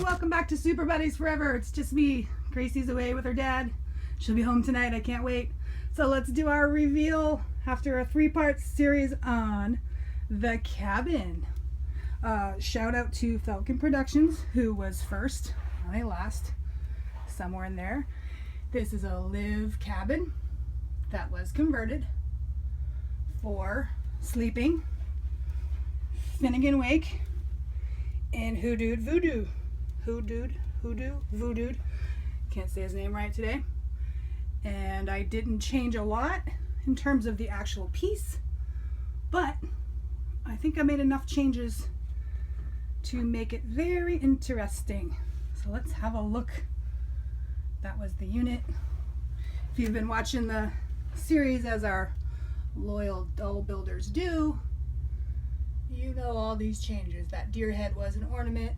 welcome back to Super Buddies Forever. It's just me. Gracie's away with her dad. She'll be home tonight. I can't wait. So let's do our reveal after a 3-part series on the cabin. Shout out to Falcon Productions, who was first, I last, somewhere in there. This is a Liv cabin that was converted for sleeping. Finnegan Wake and Hoodude Voodoo. Hoodude Voodoo. Can't say his name right today. And I didn't change a lot in terms of the actual piece, but I think I made enough changes to make it very interesting. So let's have a look. That was the unit. If you've been watching the series, as our loyal doll builders do, you know all these changes. That deer head was an ornament,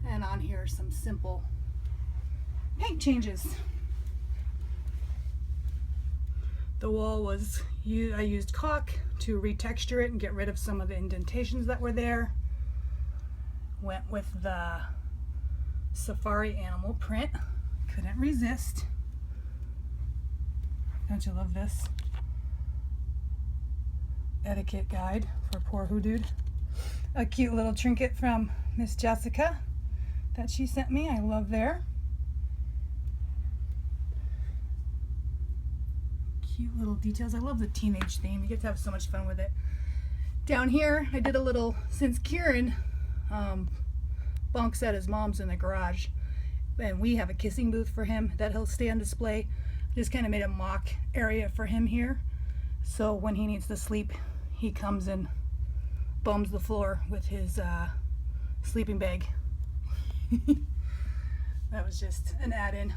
and on here are some simple paint changes. The wall was, I used caulk to retexture it and get rid of some of the indentations that were there. Went with the safari animal print. Couldn't resist. Don't you love this? Etiquette guide for poor Hoodude. A cute little trinket from Miss Jessica that she sent me. I love there. Cute little details. I love the teenage theme. You get to have so much fun with it. Down here, I did a little, since Kieran bunks at his mom's in the garage, and we have a kissing booth for him that he'll stay on display. Just kind of made a mock area for him here. So when he needs to sleep, he comes and bums the floor with his sleeping bag. That was just an add-in.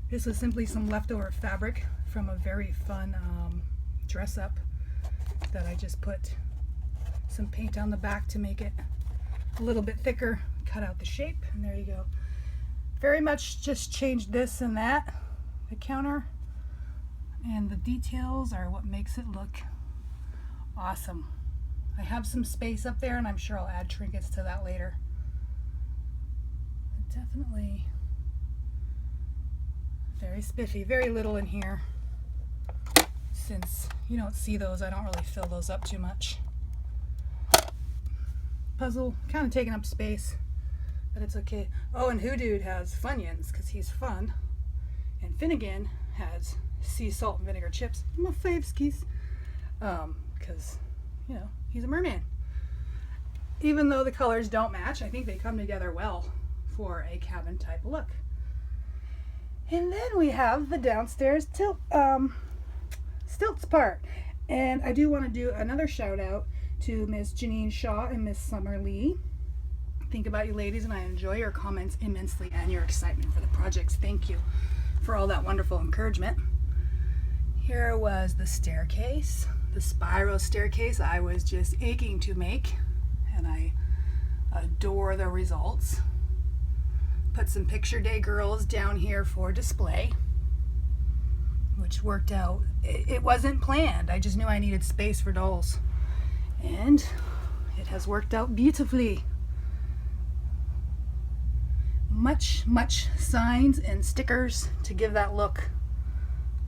This was simply some leftover fabric from a very fun dress up that I just put some paint on the back to make it a little bit thicker, cut out the shape, and there you go. Very much just changed this and that. The counter and the details are what makes it look awesome. I have some space up there, and I'm sure I'll add trinkets to that later. But definitely very spiffy. Very little in here. Since you don't see those, I don't really fill those up too much. Puzzle kind of taking up space, but it's okay. Oh, and Hoodude has Funyuns because he's fun, and Finnegan has sea salt and vinegar chips. My fave skis, because you know he's a merman. Even though the colors don't match, I think they come together well for a cabin type look. And then we have the downstairs stilts part, and I do want to do another shout out to Miss Janine Shaw and Miss Summer Lee. Think about you ladies, and I enjoy your comments immensely and your excitement for the projects. Thank you for all that wonderful encouragement. Here was the staircase, the spiral staircase I was just aching to make, and I adore the results. Put some Picture Day girls down here for display, which worked out. It wasn't planned. I just knew I needed space for dolls, and it has worked out beautifully. Much signs and stickers to give that look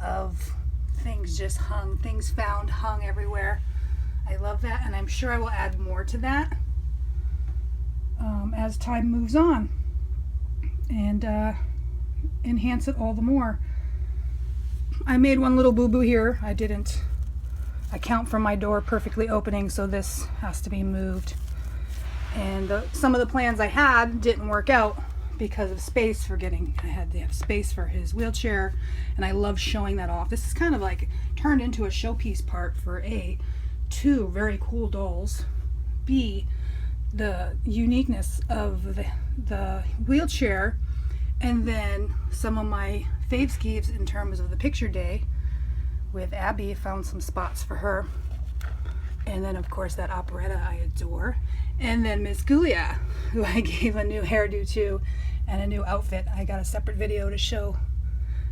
of things just hung, things found hung everywhere. I love that, and I'm sure I will add more to that as time moves on, and enhance it all the more. I made one little boo-boo here. I didn't account for my door perfectly opening, so this has to be moved. And some of the plans I had didn't work out because of space for I had to have space for his wheelchair, and I love showing that off. This is kind of like turned into a showpiece part for A, 2 very cool dolls, B, the uniqueness of the wheelchair, and then some of my fave skeeves in terms of the Picture Day with Abby. Found some spots for her, and then of course that operetta I adore, and then Miss Julia, who I gave a new hairdo to and a new outfit. I got a separate video to show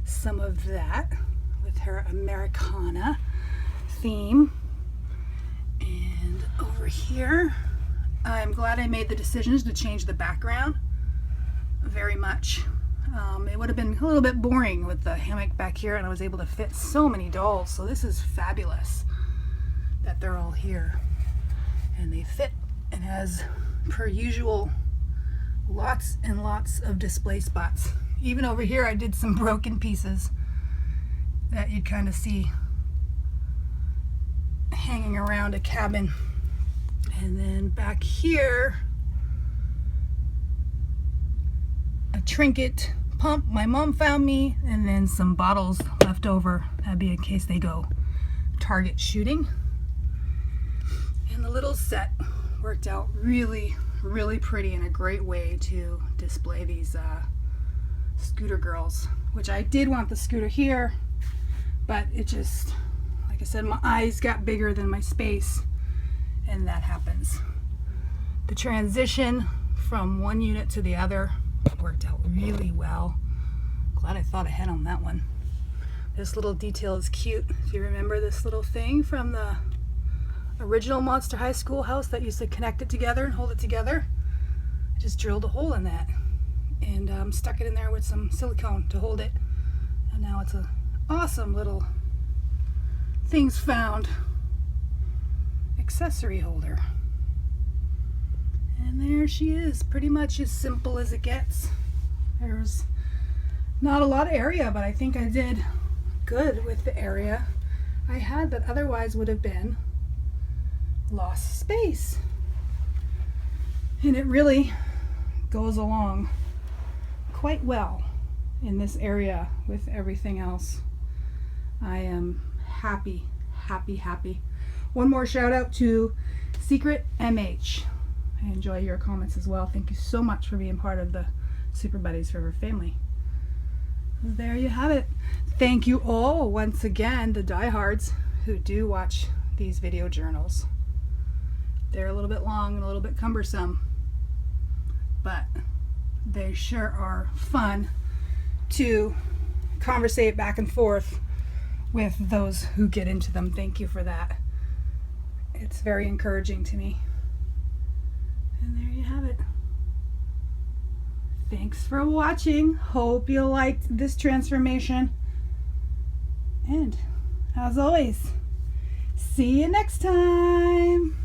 some of that with her Americana theme. And over here, I'm glad I made the decisions to change the background very much. It would have been a little bit boring with the hammock back here, and I was able to fit so many dolls. So this is fabulous that they're all here and they fit, and has, per usual, lots and lots of display spots. Even over here I did some broken pieces that you'd kind of see hanging around a cabin. And then back here, a trinket pump my mom found me, and then some bottles left over. That'd be in case they go target shooting. And the little set worked out really, really pretty, and a great way to display these scooter girls, which I did want the scooter here, but it just, like I said, my eyes got bigger than my space, and that happens. The transition from one unit to the other worked out really well. Glad I thought ahead on that one. This little detail is cute. If you remember this little thing from the original Monster High School house that used to connect it together and hold it together, I just drilled a hole in that and stuck it in there with some silicone to hold it, and now it's an awesome little things found accessory holder. And there she is, pretty much as simple as it gets. There's not a lot of area, but I think I did good with the area I had that otherwise would have been lost space. And it really goes along quite well in this area with everything else. I am happy, happy, happy. One more shout out to Secret MH. I enjoy your comments as well. Thank you so much for being part of the Super Buddies Forever family. There you have it. Thank you all once again, the diehards who do watch these video journals. They're a little bit long and a little bit cumbersome, but they sure are fun to conversate back and forth with those who get into them. Thank you for that. It's very encouraging to me. And there you have it. Thanks for watching. Hope you liked this transformation. And as always, see you next time.